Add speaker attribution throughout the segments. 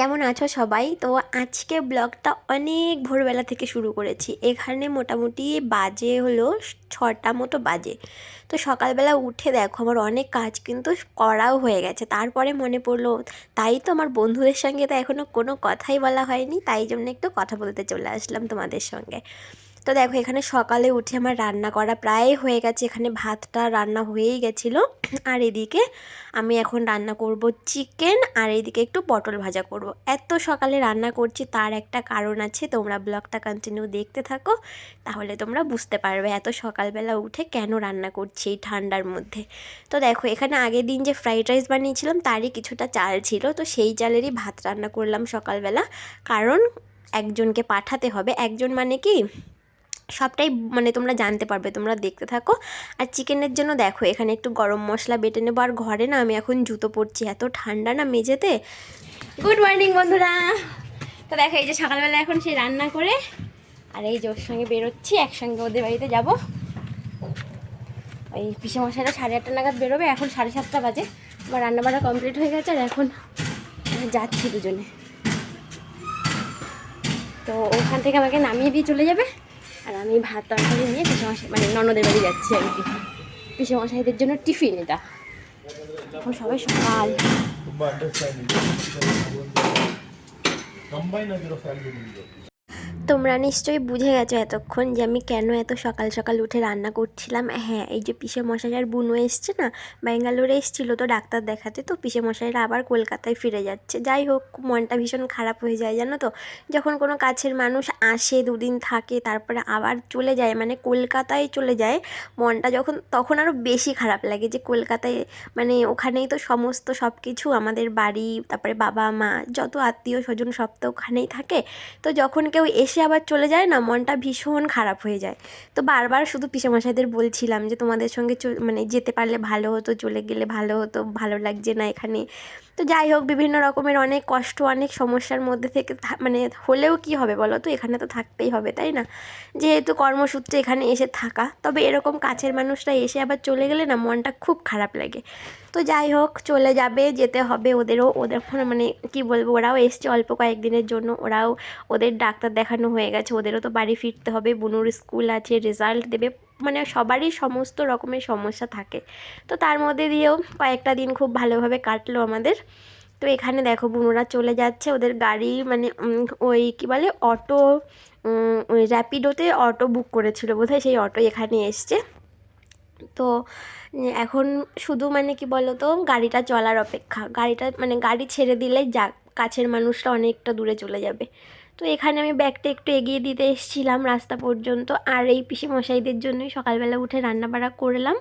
Speaker 1: কেমন আছো সবাই? তো আজকে ব্লগটা অনেক ভোরবেলা থেকে শুরু করেছি। এখানে মোটামুটি বাজে হলো 6টা মতো বাজে। তো সকালবেলা উঠে দেখো আমার অনেক কাজ কিন্তু করাও হয়ে গেছে। তারপরে মনে পড়লো তাই তো আমার বন্ধুদের সঙ্গে তো এখনও কোনো কথাই বলা হয়নি, তাই জন্য একটু কথা বলতে চলে আসলাম তোমাদের সঙ্গে। তো দেখো এখানে সকালে উঠে আমার রান্না করা প্রায় হয়ে গেছে। এখানে ভাতটা রান্না হয়েই গেছিলো, আর এদিকে আমি এখন রান্না করব চিকেন, আর এদিকে একটু পটল ভাজা করব। এত সকালে রান্না করছি তার একটা কারণ আছে, তোমরা ব্লগটা কন্টিনিউ দেখতে থাকো, তাহলে তোমরা বুঝতে পারবে এত সকালবেলা উঠে কেন রান্না করছি এই ঠান্ডার মধ্যে। তো দেখো এখানে আগের দিন যে ফ্রাইড রাইস বানিয়েছিলাম তারই কিছুটা চাল ছিল, তো সেই চালেরই ভাত রান্না করলাম সকালবেলা, কারণ একজনকে পাঠাতে হবে। একজন মানে কি সবটাই মানে তোমরা জানতে পারবে, তোমরা দেখতে থাকো। আর চিকেনের জন্য দেখো এখানে একটু গরম মশলা বেটে নেবো। আর ঘরে না আমি এখন জুতো পরছি, এত ঠান্ডা না মেঝেতে। গুড মর্নিং বন্ধুরা। তো দেখো এই যে সকালবেলা এখন সেই রান্না করে আর এই যে ওর সঙ্গে বেরোচ্ছি, একসঙ্গে ওদের বাড়িতে যাব। ওই পিসেমশাইরা 8:30 নাগাদ বেরোবে, এখন 7:30 বাজে। আমার রান্নাবাড়া কমপ্লিট হয়ে গেছে আর এখন যাচ্ছি দুজনে। তো ওখান থেকে আমাকে নামিয়ে দিয়ে চলে যাবে, আর আমি ভাত তরকারি নিয়ে পিসেমশাই মানে ননদের বাড়ি যাচ্ছি আর কি। পিসেমশাইদের জন্য টিফিন এটা। এখন সবাই সকাল। তোমরা নিশ্চয়ই বুঝে গেছো এতক্ষণ যে আমি কেন এত সকাল সকাল উঠে রান্না করছিলাম। হ্যাঁ, এই যে পিসেমশাই আর বুনু এসছে না, ব্যাঙ্গালোরে এসেছিলো তো ডাক্তার দেখাতে, তো পিসেমশাইরা আবার কলকাতায় ফিরে যাচ্ছে। যাই হোক, মনটা ভীষণ খারাপ হয়ে যায় জানো তো, যখন কোনো কাছের মানুষ আসে, দুদিন থাকে, তারপরে আবার চলে যায়, মানে কলকাতায় চলে যায়, মনটা যখন তখন আরও বেশি খারাপ লাগে যে কলকাতায় মানে ওখানেই তো সমস্ত সব কিছু, আমাদের বাড়ি, তারপরে বাবা মা যত আত্মীয় স্বজন সব তো ওখানেই থাকে। তো যখন কেউ এসে আবার চলে যায় না, মনটা ভীষণ খারাপ হয়ে যায়। তো বারবার শুধু পিসেমশাইদের বলছিলাম যে তোমাদের সঙ্গে মানে যেতে পারলে ভালো হতো, চলে গেলে ভালো হতো, ভালো লাগছে না এখানে। তো যাই হোক, বিভিন্ন রকমের অনেক কষ্ট, অনেক সমস্যার মধ্যে থেকে মানে হলেও কি হবে বলো তো, এখানে তো থাকতেই হবে, তাই না? যেহেতু কর্মসূত্রে এখানে এসে থাকা, তবে এরকম কাছের মানুষরা এসে আবার চলে গেলে না মনটা খুব খারাপ লাগে। তো যাই হোক, চলে যাবে, যেতে হবে ওদেরও। ওদের মানে কি বলবো, ওরাও এসছে অল্প কয়েকদিনের জন্য, ওরাও ওদের ডাক্তার দেখানো হয়ে গেছে, ওদেরও তো বাড়ি ফিরতে হবে, বুনুর স্কুল আছে, রেজাল্ট দেবে, মানে সবারই সমস্ত রকমের সমস্যা থাকে। তো তার মধ্যে দিয়েও কয়েকটা দিন খুব ভালোভাবে কাটলো আমাদের। তো এখানে দেখো বুনুরা চলে যাচ্ছে, ওদের গাড়ি মানে ওই কী বলে অটো, ওই র্যাপিডোতে অটো বুক করেছিল বোধহয়, সেই অটো এখানে এসছে। তো এখন শুধু মানে কি বলো তো, গাড়িটা চলার অপেক্ষা, গাড়িটা মানে গাড়ি ছেড়ে দিলেই যাক, কাছের মানুষরা অনেকটা দূরে চলে যাবে। তো এখানে আমি ব্যাগটা একটু এগিয়ে দিতে এসেছিলাম রাস্তা পর্যন্ত, আর এই পিসেমশাইদের জন্যই সকালবেলা উঠে রান্নাবাড়া করলাম।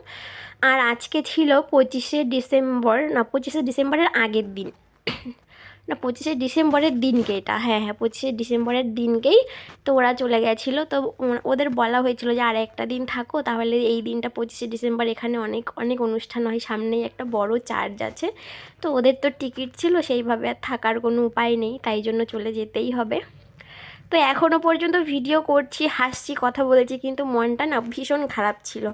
Speaker 1: আর আজকে ছিল 25শে ডিসেম্বর, না 25শে ডিসেম্বরের আগের দিন, না 25শে ডিসেম্বরের দিনকে এটা, হ্যাঁ হ্যাঁ 25শে ডিসেম্বরের দিনকেই তো ওরা চলে গেছিলো। তো ওদের বলা হয়েছিল যে আর একটা দিন থাকো, তাহলে এই দিনটা 25শে ডিসেম্বর এখানে অনেক অনেক অনুষ্ঠান হয়, সামনেই একটা বড় চার্চ আছে। তো ওদের তো টিকিট ছিল, সেইভাবে আর থাকার কোনো উপায় নেই, তাই জন্য চলে যেতেই হবে। তো এখনও পর্যন্ত ভিডিও করছি, হাসছি, কথা বলেছি, কিন্তু মনটা না ভীষণ খারাপ ছিল।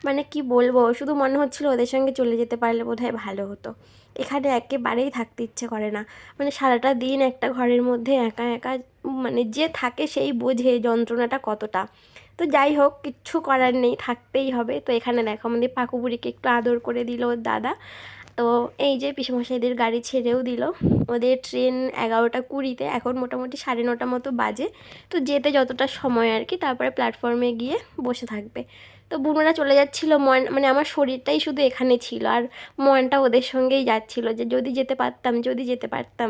Speaker 1: মানে কি বলবো, শুধু মনে হচ্ছিল ওদের সঙ্গে চলে যেতে পারলে বোধহয় ভালো হতো। এখানে একেবারেই থাকতে ইচ্ছে করে না, মানে সারাটা দিন একটা ঘরের মধ্যে একা একা, মানে যে থাকে সেই বোঝে যন্ত্রণাটা কতটা। তো যাই হোক, কিচ্ছু করার নেই, থাকতেই হবে। তো এখানে দেখো আমাদের পাকুবুড়িকে একটু আদর করে দিল ওর দাদা। তো এই যে পিসেমশাইদের গাড়ি ছেড়েও দিল, ওদের ট্রেন 11টা 20-তে, এখন মোটামুটি 9:30 মতো বাজে। তো যেতে যতটা সময় আর কি, তারপরে প্ল্যাটফর্মে গিয়ে বসে থাকবে। তো বুনোরা চলে যাচ্ছিলো, মানে আমার শরীরটাই শুধু এখানে ছিল, আর মনটা ওদের সঙ্গেই যাচ্ছিলো যে যদি যেতে পারতাম, যদি যেতে পারতাম।